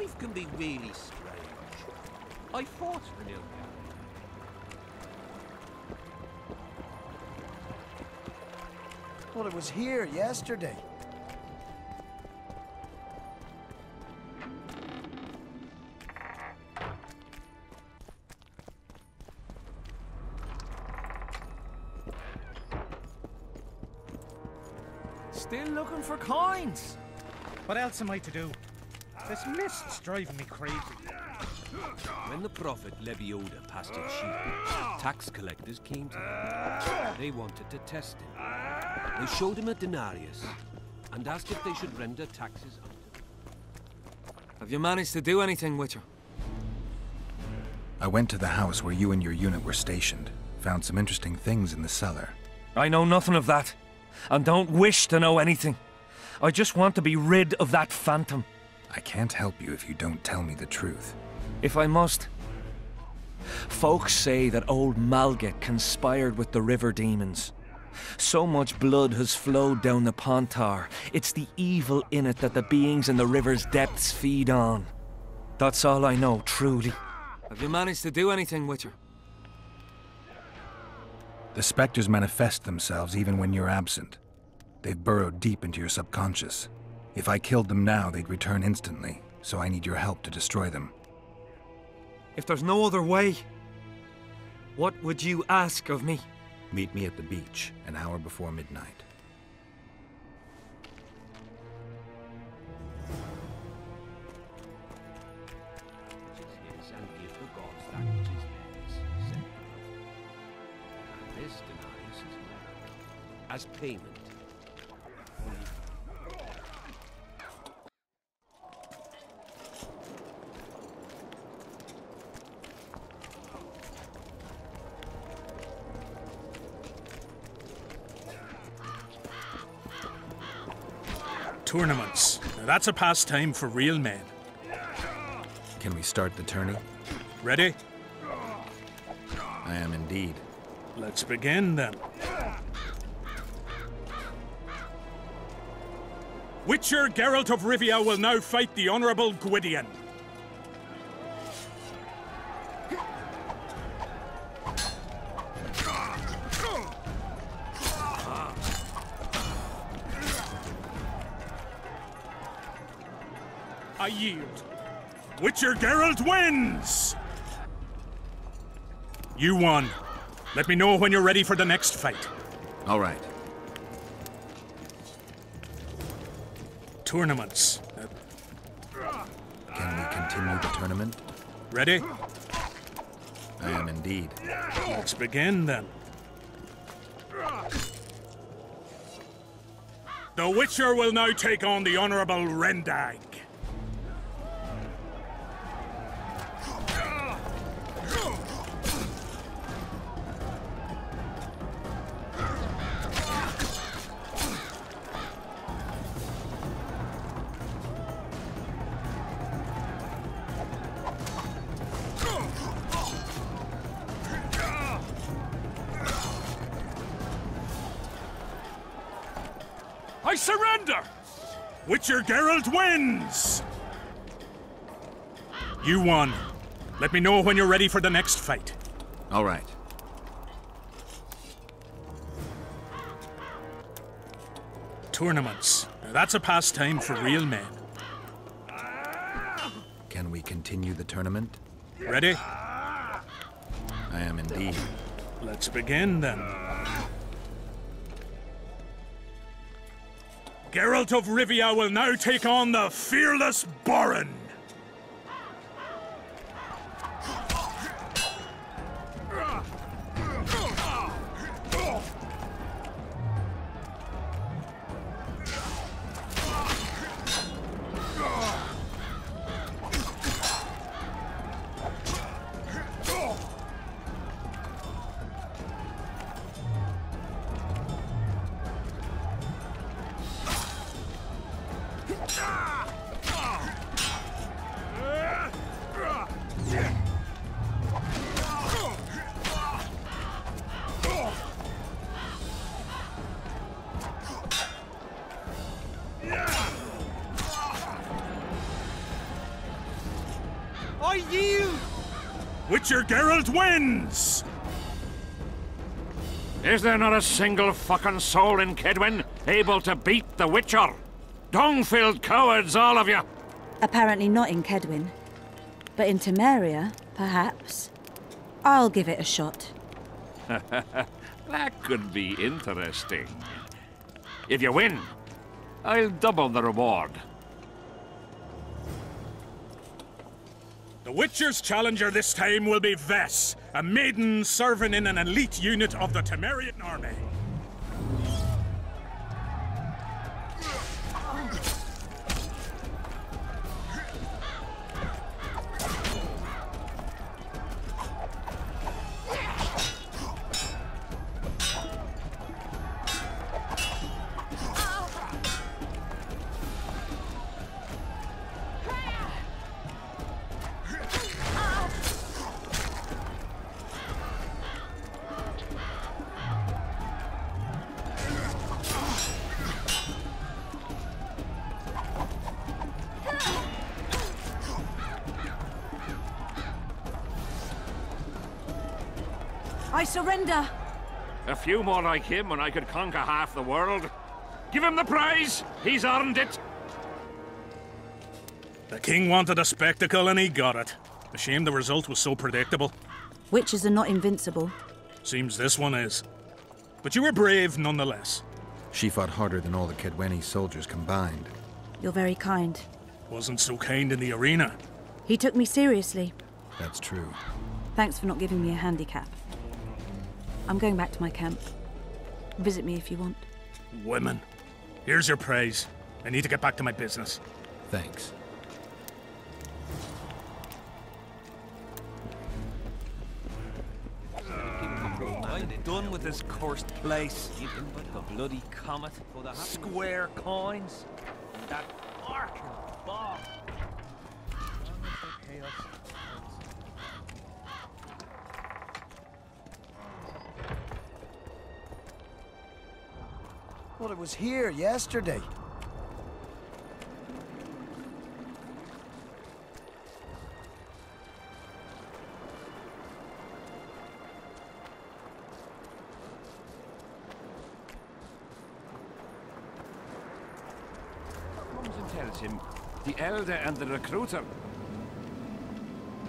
Life can be really strange. I fought for Nilka. Well, it was here yesterday. Still looking for coins. What else am I to do? This mist's driving me crazy. When the prophet Lebioda passed his sheep, tax collectors came to him. They wanted to test him. They showed him a denarius and asked if they should render taxes unto them. Have you managed to do anything, Witcher? I went to the house where you and your unit were stationed. Found some interesting things in the cellar. I know nothing of that, and don't wish to know anything. I just want to be rid of that phantom. I can't help you if you don't tell me the truth. If I must. Folks say that old Malget conspired with the river demons. So much blood has flowed down the Pontar. It's the evil in it that the beings in the river's depths feed on. That's all I know, truly. Have you managed to do anything, Witcher? The specters manifest themselves even when you're absent. They've burrowed deep into your subconscious. If I killed them now, they'd return instantly, so I need your help to destroy them. If there's no other way, what would you ask of me? Meet me at the beach, an hour before midnight. And give the gods that which is theirs, said the prophet. And this denarius is mine, as payment. Tournaments. Now that's a pastime for real men. Can we start the tourney? Ready? I am indeed. Let's begin then. Witcher Geralt of Rivia will now fight the Honourable Gwydion. I yield. Witcher Geralt wins! You won. Let me know when you're ready for the next fight. All right. Tournaments. Can we continue the tournament? Ready? I am indeed. Let's begin then. The Witcher will now take on the Honourable Rendag. I surrender! Witcher Geralt wins! You won. Let me know when you're ready for the next fight. All right. Tournaments. Now that's a pastime for real men. Can we continue the tournament? Ready? I am indeed. Let's begin then. Geralt of Rivia will now take on the fearless Borin. Witcher Geralt wins! Is there not a single fucking soul in Kedwen able to beat the Witcher? Dung-filled cowards, all of you! Apparently not in Kedwen. But in Temeria, perhaps. I'll give it a shot. That could be interesting. If you win, I'll double the reward. The Witcher's challenger this time will be Vess, a maiden serving in an elite unit of the Temerian army. I surrender! A few more like him and I could conquer half the world. Give him the prize! He's earned it! The king wanted a spectacle and he got it. A shame the result was so predictable. Witches are not invincible. Seems this one is. But you were brave nonetheless. She fought harder than all the Kedweni soldiers combined. You're very kind. Wasn't so kind in the arena. He took me seriously. That's true. Thanks for not giving me a handicap. I'm going back to my camp. Visit me if you want. Women. Here's your praise. I need to get back to my business. Thanks. I'm done with this cursed place. The bloody comet. Square coins. That arc and ball. Well, it was here yesterday. Comes and tells him, the elder and the recruiter.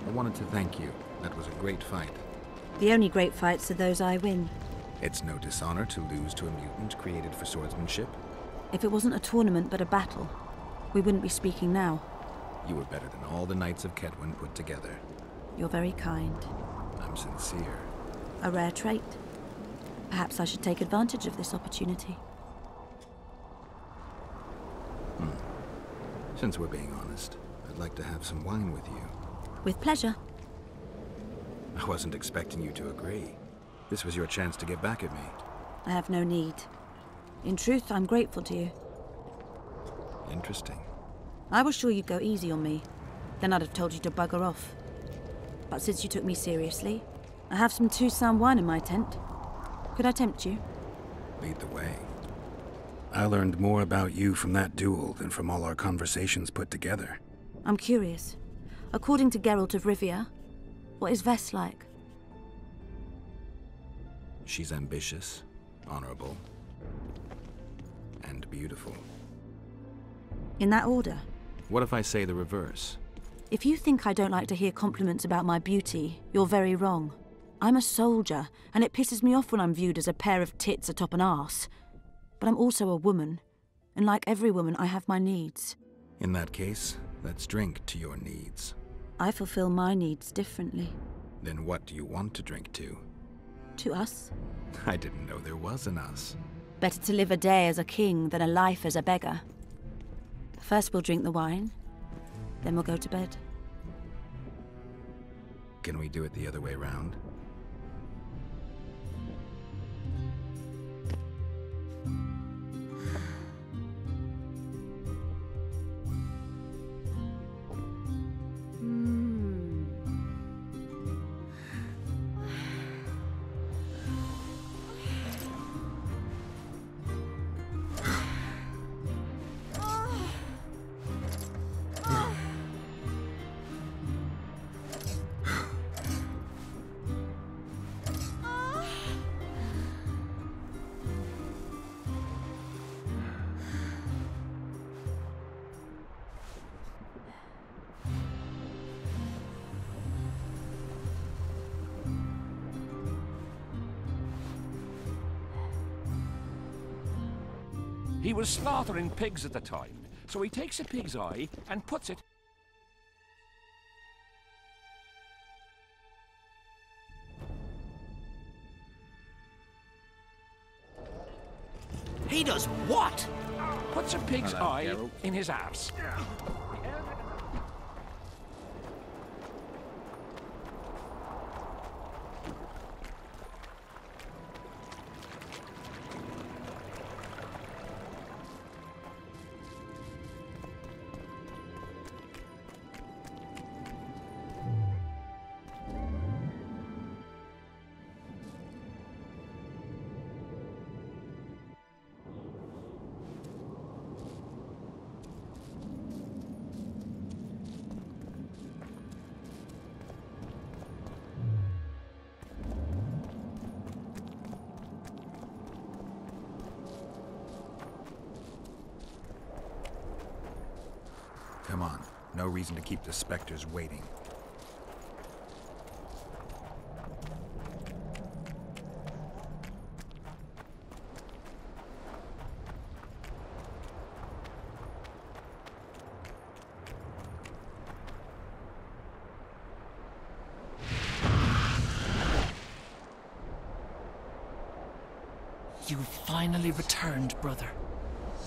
I wanted to thank you. That was a great fight. The only great fights are those I win. It's no dishonor to lose to a mutant created for swordsmanship. If it wasn't a tournament but a battle, we wouldn't be speaking now. You were better than all the knights of Kedwen put together. You're very kind. I'm sincere. A rare trait. Perhaps I should take advantage of this opportunity. Since we're being honest, I'd like to have some wine with you. With pleasure. I wasn't expecting you to agree. This was your chance to get back at me. I have no need. In truth, I'm grateful to you. Interesting. I was sure you'd go easy on me. Then I'd have told you to bugger off. But since you took me seriously, I have some Toussaint wine in my tent. Could I tempt you? Lead the way. I learned more about you from that duel than from all our conversations put together. I'm curious. According to Geralt of Rivia, what is Vess like? She's ambitious, honorable, and beautiful. In that order? What if I say the reverse? If you think I don't like to hear compliments about my beauty, you're very wrong. I'm a soldier, and it pisses me off when I'm viewed as a pair of tits atop an arse. But I'm also a woman, and like every woman, I have my needs. In that case, let's drink to your needs. I fulfill my needs differently. Then what do you want to drink to? To us. I didn't know there was an us. Better to live a day as a king than a life as a beggar. First we'll drink the wine, then we'll go to bed. Can we do it the other way round? He was slaughtering pigs at the time, so he takes a pig's eye and puts it... He does what? Puts a pig's eye in his arse. Come on. No reason to keep the specters waiting. You've finally returned, brother.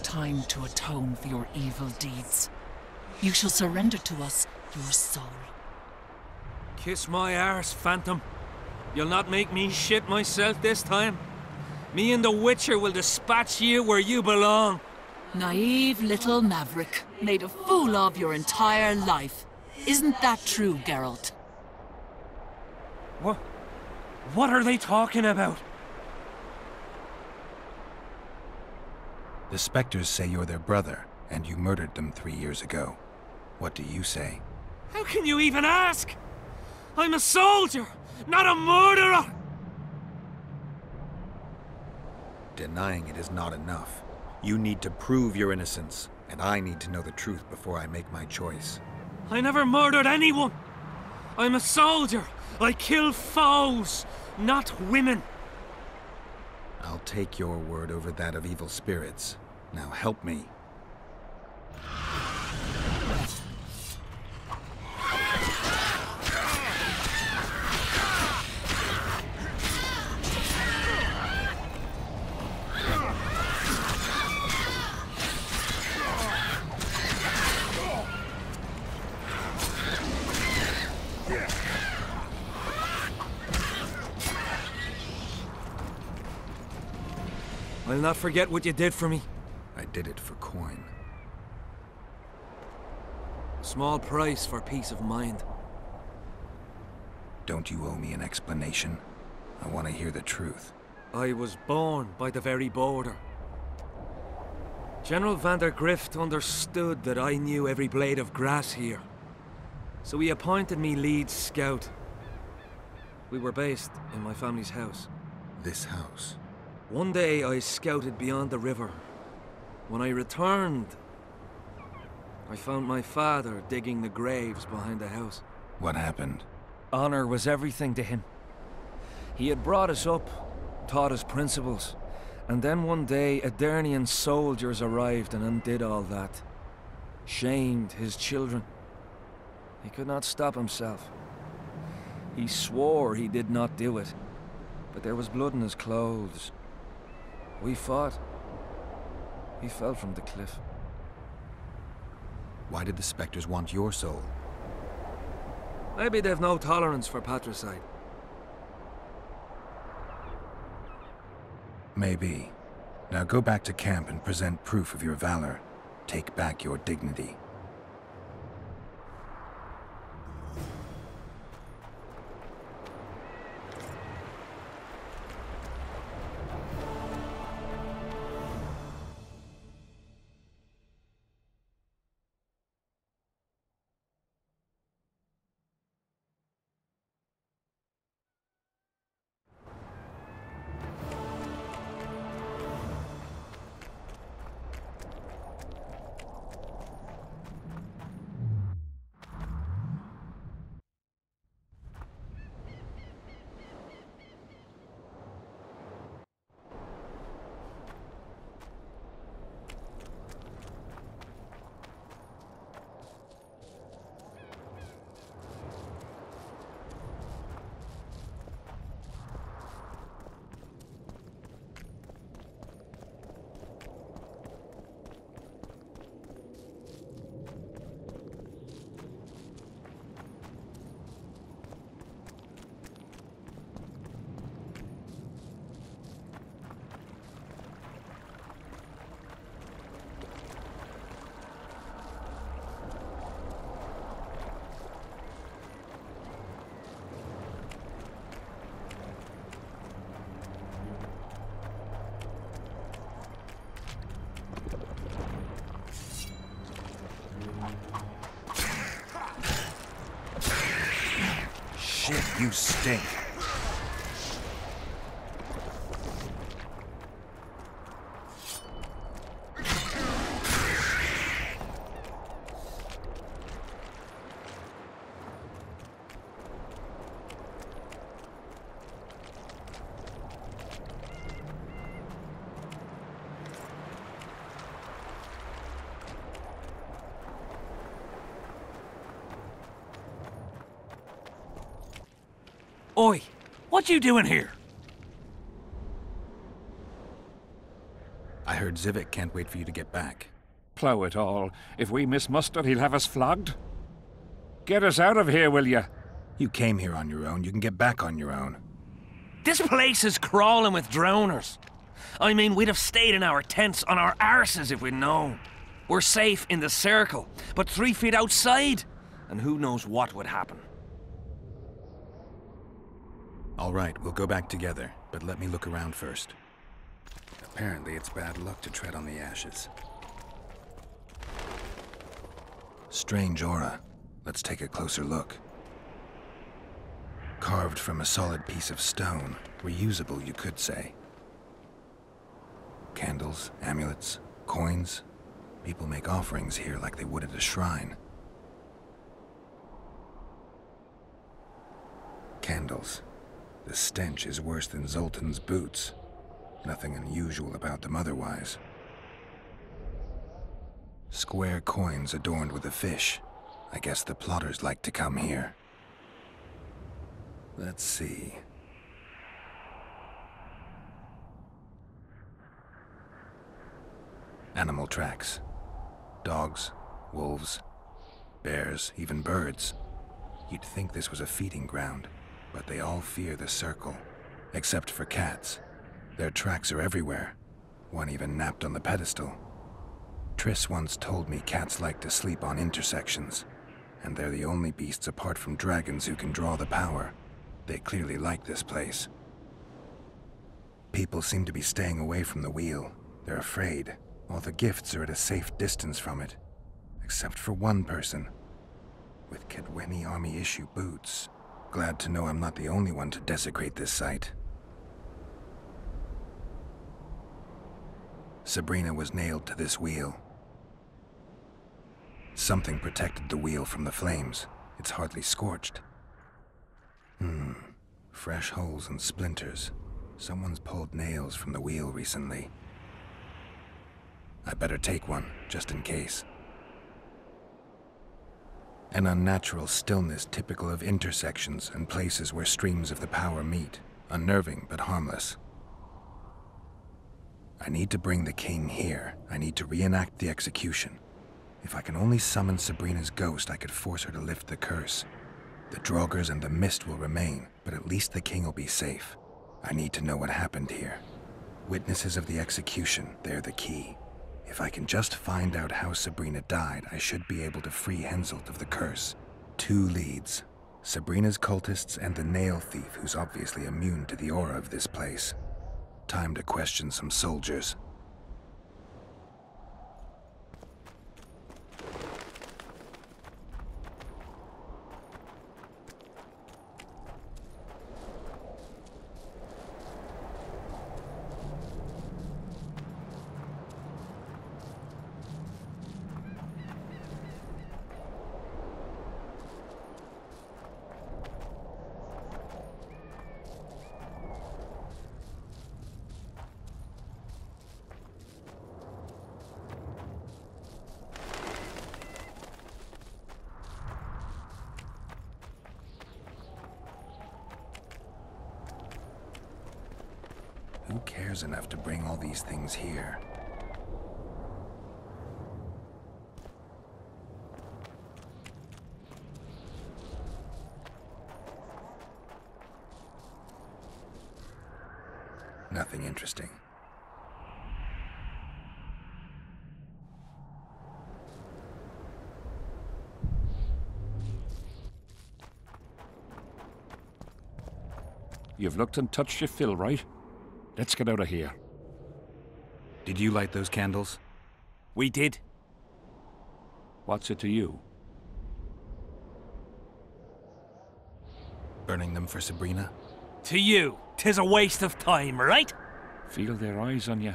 Time to atone for your evil deeds. You shall surrender to us your soul. Kiss my arse, Phantom. You'll not make me shit myself this time. Me and the Witcher will dispatch you where you belong. Naive little maverick, made a fool of your entire life. Isn't that true, Geralt? What are they talking about? The specters say you're their brother, and you murdered them 3 years ago. What do you say? How can you even ask? I'm a soldier, not a murderer! Denying it is not enough. You need to prove your innocence, and I need to know the truth before I make my choice. I never murdered anyone! I'm a soldier! I kill foes, not women! I'll take your word over that of evil spirits. Now help me. I'll not forget what you did for me. I did it for coin. Small price for peace of mind. Don't you owe me an explanation? I want to hear the truth. I was born by the very border. General van der Grift understood that I knew every blade of grass here. So he appointed me lead scout. We were based in my family's house. This house? One day I scouted beyond the river. When I returned, I found my father digging the graves behind the house. What happened? Honor was everything to him. He had brought us up, taught us principles, and then one day Aedirnian soldiers arrived and undid all that. Shamed his children. He could not stop himself. He swore he did not do it, but there was blood in his clothes. We fought. He fell from the cliff. Why did the specters want your soul? Maybe they've no tolerance for patricide. Maybe. Now go back to camp and present proof of your valor. Take back your dignity. You stink. Oi, what you doing here? I heard Zivik can't wait for you to get back. Plough it all. If we miss muster, he'll have us flogged. Get us out of here, will you? You came here on your own. You can get back on your own. This place is crawling with drowners. I mean, we'd have stayed in our tents on our arses if we'd known. We're safe in the circle, but 3 feet outside, and who knows what would happen. All right, we'll go back together, but let me look around first. Apparently, it's bad luck to tread on the ashes. Strange aura. Let's take a closer look. Carved from a solid piece of stone. Reusable, you could say. Candles, amulets, coins. People make offerings here like they would at a shrine. Candles. The stench is worse than Zoltan's boots. Nothing unusual about them otherwise. Square coins adorned with a fish. I guess the plotters like to come here. Let's see. Animal tracks. Dogs, wolves, bears, even birds. You'd think this was a feeding ground. But they all fear the circle, except for cats. Their tracks are everywhere. One even napped on the pedestal. Triss once told me cats like to sleep on intersections, and they're the only beasts apart from dragons who can draw the power. They clearly like this place. People seem to be staying away from the wheel. They're afraid. All the gifts are at a safe distance from it, except for one person, with Kedweni army-issue boots. Glad to know I'm not the only one to desecrate this site. Sabrina was nailed to this wheel. Something protected the wheel from the flames. It's hardly scorched. Fresh holes and splinters. Someone's pulled nails from the wheel recently. I better take one, just in case. An unnatural stillness typical of intersections and places where streams of the power meet. Unnerving, but harmless. I need to bring the king here. I need to reenact the execution. If I can only summon Sabrina's ghost, I could force her to lift the curse. The Draugrs and the mist will remain, but at least the king will be safe. I need to know what happened here. Witnesses of the execution, they're the key. If I can just find out how Sabrina died, I should be able to free Henselt of the curse. 2 leads. Sabrina's cultists and the nail thief who's obviously immune to the aura of this place. Time to question some soldiers. Who cares enough to bring all these things here? Nothing interesting. You've looked and touched your fill, right? Let's get out of here. Did you light those candles? We did. What's it to you? Burning them for Sabrina? To you, 'tis a waste of time, right? Feel their eyes on you.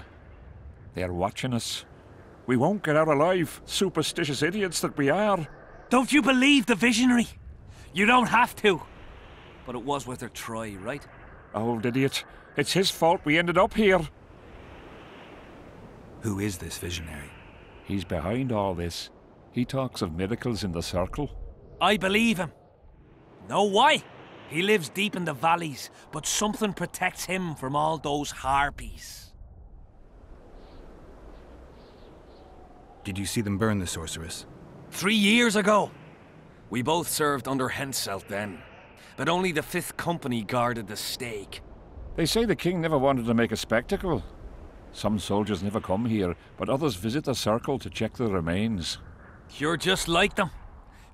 They're watching us. We won't get out alive, superstitious idiots that we are. Don't you believe the visionary? You don't have to. But it was worth a try, right? Old idiot. It's his fault we ended up here. Who is this visionary? He's behind all this. He talks of miracles in the circle. I believe him. Know why? He lives deep in the valleys, but something protects him from all those harpies. Did you see them burn the sorceress? 3 years ago. We both served under Henselt then, but only the 5th Company guarded the stake. They say the king never wanted to make a spectacle. Some soldiers never come here, but others visit the circle to check the remains. You're just like them.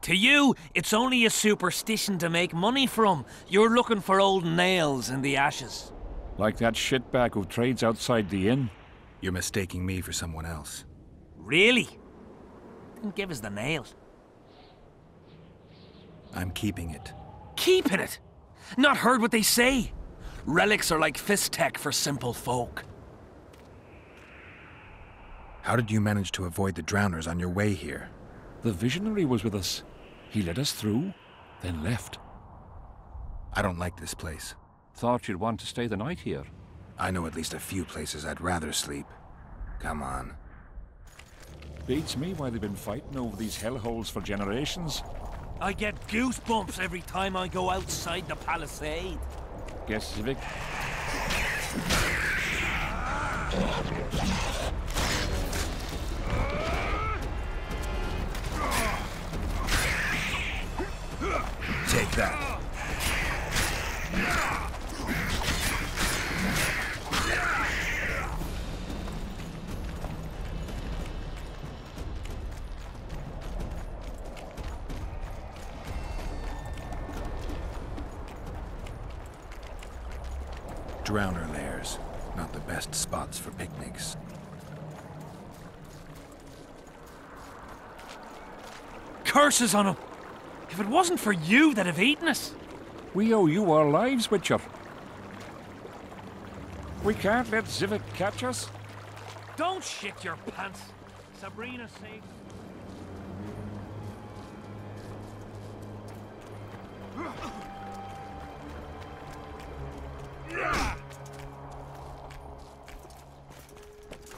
To you, it's only a superstition to make money from. You're looking for old nails in the ashes. Like that shitbag who trades outside the inn. You're mistaking me for someone else. Really? Then give us the nail. I'm keeping it. Keeping it? Not heard what they say. Relics are like fist tech for simple folk. How did you manage to avoid the drowners on your way here? The visionary was with us. He led us through, then left. I don't like this place. Thought you'd want to stay the night here. I know at least a few places I'd rather sleep. Come on. Beats me why they've been fighting over these hellholes for generations. I get goosebumps every time I go outside the palisade. Guess, Civic. Take that. Drowner lairs. Not the best spots for picnics. Curses on him! If it wasn't for you, they'd have eaten us. We owe you our lives, Witcher. We can't let Civic catch us. Don't shit your pants. Sabrina's safe.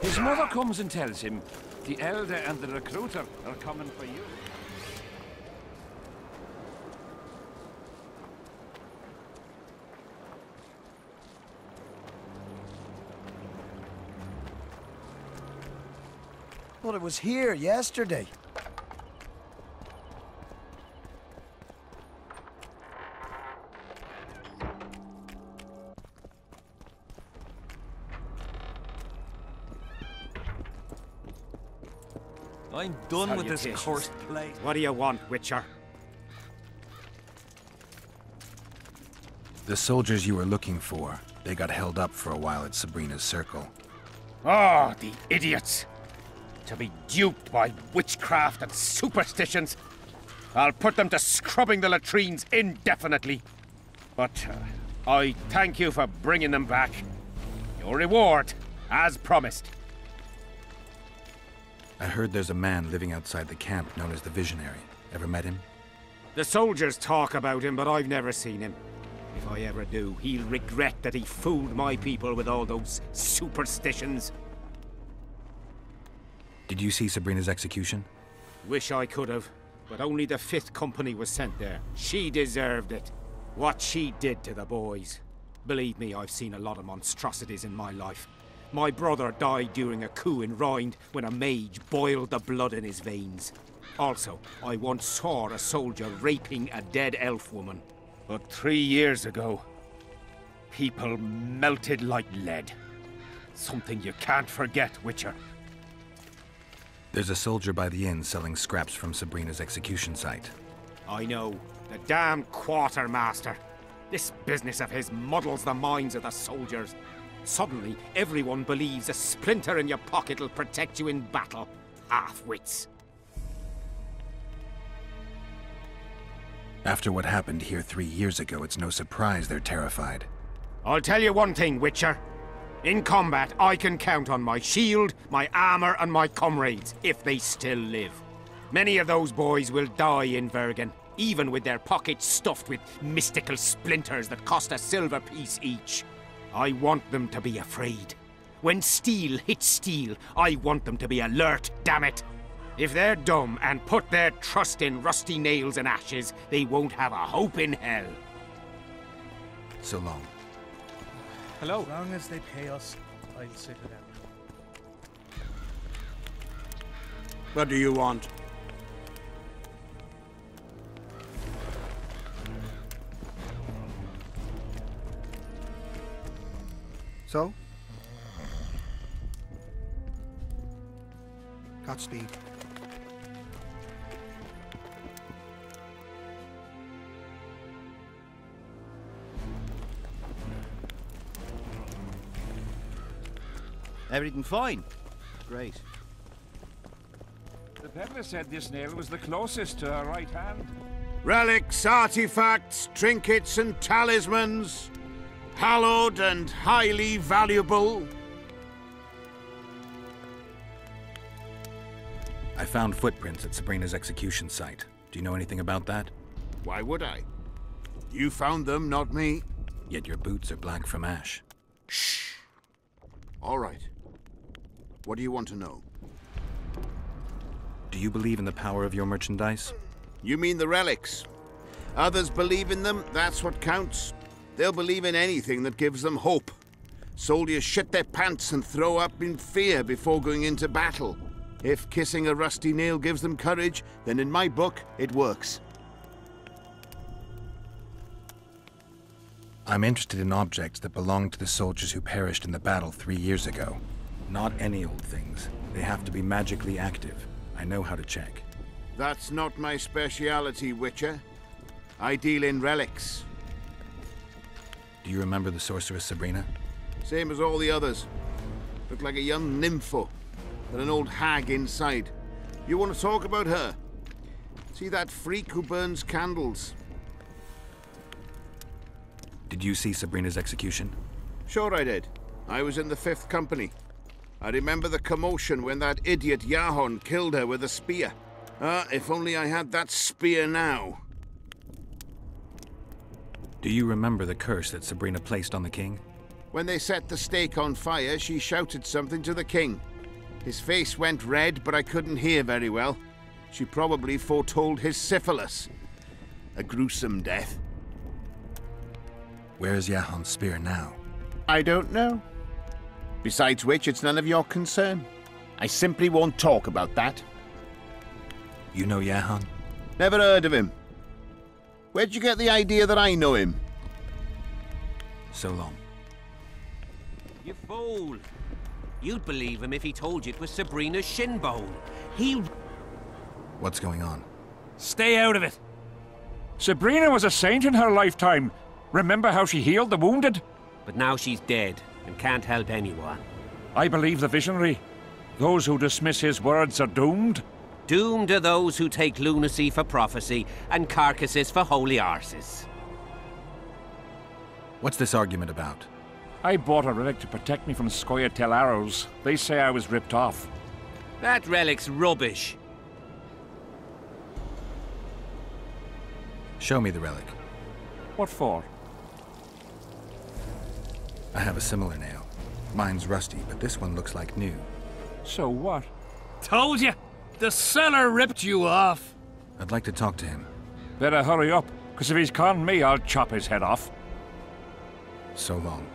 His mother comes and tells him the elder and the recruiter are coming for you. Well, it was here yesterday. I'm done with this cursed place. What do you want, Witcher? The soldiers you were looking for, they got held up for a while at Sabrina's circle. Oh, the idiots! To be duped by witchcraft and superstitions. I'll put them to scrubbing the latrines indefinitely. But I thank you for bringing them back. Your reward, as promised. I heard there's a man living outside the camp known as the Visionary. Ever met him? The soldiers talk about him, but I've never seen him. If I ever do, he'll regret that he fooled my people with all those superstitions. Did you see Sabrina's execution? Wish I could have, but only the 5th Company was sent there. She deserved it. What she did to the boys. Believe me, I've seen a lot of monstrosities in my life. My brother died during a coup in Rind when a mage boiled the blood in his veins. Also, I once saw a soldier raping a dead elf woman. But 3 years ago, people melted like lead. Something you can't forget, Witcher. There's a soldier by the inn selling scraps from Sabrina's execution site. I know. The damn quartermaster. This business of his muddles the minds of the soldiers. Suddenly, everyone believes a splinter in your pocket will protect you in battle. Half-wits. After what happened here 3 years ago, it's no surprise they're terrified. I'll tell you one thing, Witcher. In combat, I can count on my shield, my armor, and my comrades, if they still live. Many of those boys will die in Vergen, even with their pockets stuffed with mystical splinters that cost a silver piece each. I want them to be afraid. When steel hits steel, I want them to be alert, damn it! If they're dumb and put their trust in rusty nails and ashes, they won't have a hope in hell. So long. Hello. As long as they pay us, I'll sit it out. What do you want? So? Godspeed. Everything fine? Great. The peddler said this nail was the closest to our right hand. Relics, artifacts, trinkets and talismans. Hallowed and highly valuable. I found footprints at Sabrina's execution site. Do you know anything about that? Why would I? You found them, not me. Yet your boots are black from ash. Shh. All right. What do you want to know? Do you believe in the power of your merchandise? You mean the relics? Others believe in them, that's what counts. They'll believe in anything that gives them hope. Soldiers shit their pants and throw up in fear before going into battle. If kissing a rusty nail gives them courage, then in my book, it works. I'm interested in objects that belong to the soldiers who perished in the battle 3 years ago. Not any old things. They have to be magically active. I know how to check. That's not my speciality, Witcher. I deal in relics. Do you remember the sorceress Sabrina? Same as all the others. Looked like a young nympho, with an old hag inside. You want to talk about her? See that freak who burns candles? Did you see Sabrina's execution? Sure I did. I was in the 5th Company. I remember the commotion when that idiot Yahon killed her with a spear. If only I had that spear now. Do you remember the curse that Sabrina placed on the king? When they set the stake on fire, she shouted something to the king. His face went red, but I couldn't hear very well. She probably foretold his syphilis. A gruesome death. Where is Yahon's spear now? I don't know. Besides which, it's none of your concern. I simply won't talk about that. You know Yahon? Never heard of him. Where'd you get the idea that I know him? So long. You fool! You'd believe him if he told you it was Sabrina's shin bone. He... What's going on? Stay out of it. Sabrina was a saint in her lifetime. Remember how she healed the wounded? But now she's dead and can't help anyone. I believe the visionary. Those who dismiss his words are doomed. Doomed are those who take lunacy for prophecy and carcasses for holy arses. What's this argument about? I bought a relic to protect me from Scoia'tael arrows. They say I was ripped off. That relic's rubbish. Show me the relic. What for? I have a similar nail. Mine's rusty, but this one looks like new. So what? Told you! The seller ripped you off! I'd like to talk to him. Better hurry up, because if he's conned me, I'll chop his head off. So long.